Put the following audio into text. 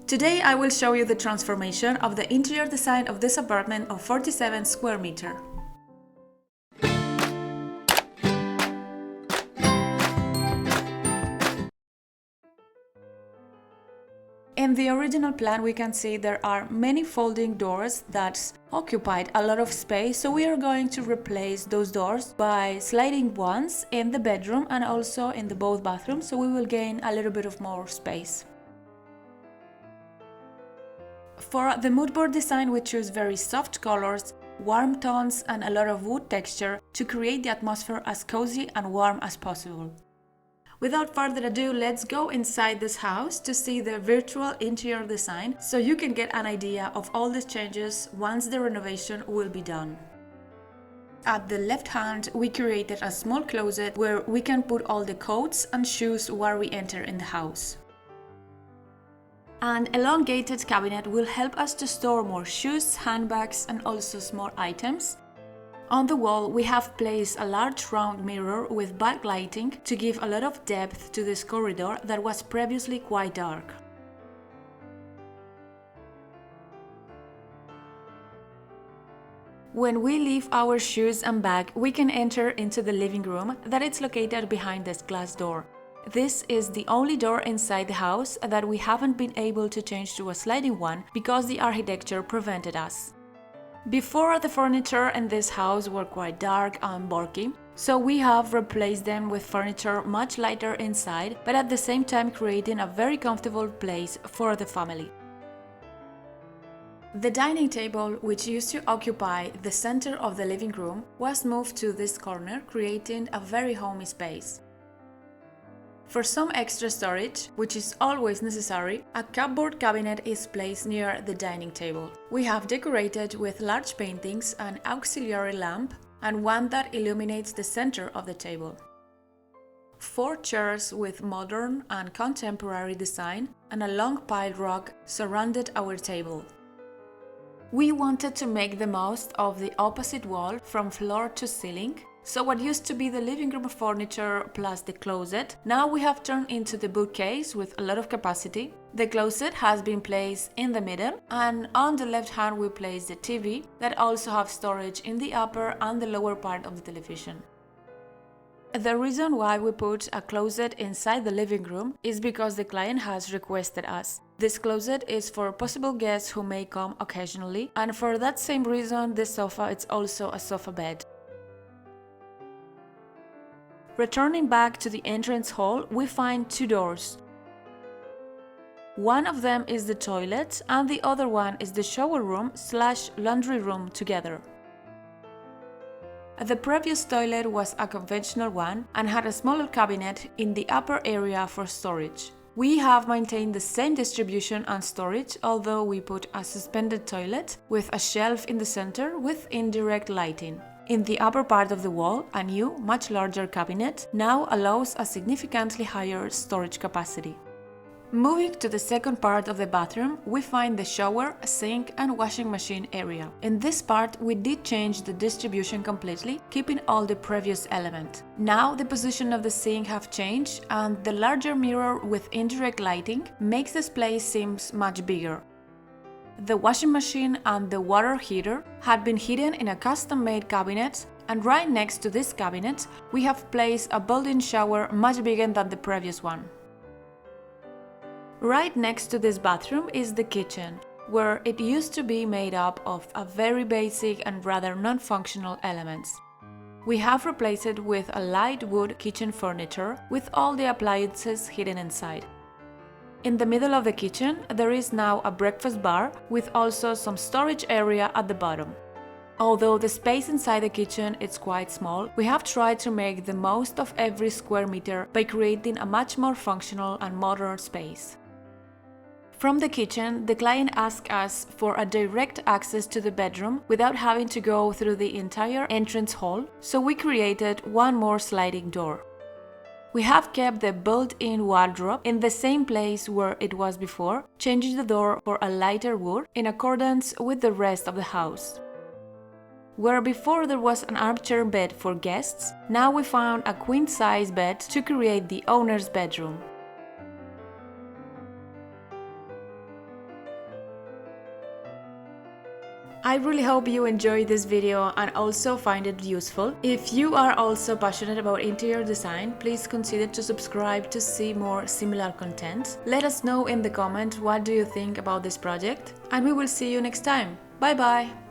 Today I will show you the transformation of the interior design of this apartment of 47 square meter. In the original plan we can see there are many folding doors that occupied a lot of space, so we are going to replace those doors by sliding ones in the bedroom and also in the both bathrooms, so we will gain a little bit of more space. For the mood board design we choose very soft colors, warm tones and a lot of wood texture to create the atmosphere as cozy and warm as possible. Without further ado, let's go inside this house to see the virtual interior design so you can get an idea of all the changes once the renovation will be done. At the left hand, we created a small closet where we can put all the coats and shoes where we enter in the house. An elongated cabinet will help us to store more shoes, handbags and also small items. On the wall, we have placed a large round mirror with backlighting to give a lot of depth to this corridor that was previously quite dark. When we leave our shoes and bag, we can enter into the living room that is located behind this glass door. This is the only door inside the house that we haven't been able to change to a sliding one because the architecture prevented us. Before, the furniture in this house were quite dark and bulky, so we have replaced them with furniture much lighter inside, but at the same time creating a very comfortable place for the family. The dining table, which used to occupy the center of the living room, was moved to this corner, creating a very homey space. For some extra storage, which is always necessary, a cupboard cabinet is placed near the dining table. We have decorated with large paintings, an auxiliary lamp, and one that illuminates the center of the table. 4 chairs with modern and contemporary design and a long piled rug surrounded our table. We wanted to make the most of the opposite wall from floor to ceiling. So what used to be the living room furniture plus the closet, now we have turned into the bookcase with a lot of capacity. The closet has been placed in the middle, and on the left hand we place the TV that also have storage in the upper and the lower part of the television. The reason why we put a closet inside the living room is because the client has requested us. This closet is for possible guests who may come occasionally, and for that same reason this sofa is also a sofa bed. Returning back to the entrance hall, we find 2 doors. One of them is the toilet and the other one is the shower room / laundry room together. The previous toilet was a conventional one and had a smaller cabinet in the upper area for storage. We have maintained the same distribution and storage, although we put a suspended toilet with a shelf in the center with indirect lighting. In the upper part of the wall, a new, much larger cabinet now allows a significantly higher storage capacity. Moving to the second part of the bathroom, we find the shower, sink and washing machine area. In this part, we did change the distribution completely, keeping all the previous elements. Now the position of the sink have changed and the larger mirror with indirect lighting makes this place seems much bigger. The washing machine and the water heater had been hidden in a custom-made cabinet, and right next to this cabinet we have placed a built-in shower much bigger than the previous one. Right next to this bathroom is the kitchen, where it used to be made up of a very basic and rather non-functional elements. We have replaced it with a light wood kitchen furniture with all the appliances hidden inside. In the middle of the kitchen, there is now a breakfast bar with also some storage area at the bottom. Although the space inside the kitchen is quite small, we have tried to make the most of every square meter by creating a much more functional and modern space. From the kitchen, the client asked us for a direct access to the bedroom without having to go through the entire entrance hall, so we created one more sliding door. We have kept the built-in wardrobe in the same place where it was before, changing the door for a lighter wood in accordance with the rest of the house. Where before there was an armchair bed for guests, now we found a queen-size bed to create the owner's bedroom. I really hope you enjoyed this video and also find it useful. If you are also passionate about interior design, please consider to subscribe to see more similar content. Let us know in the comments what do you think about this project, and we will see you next time. Bye bye!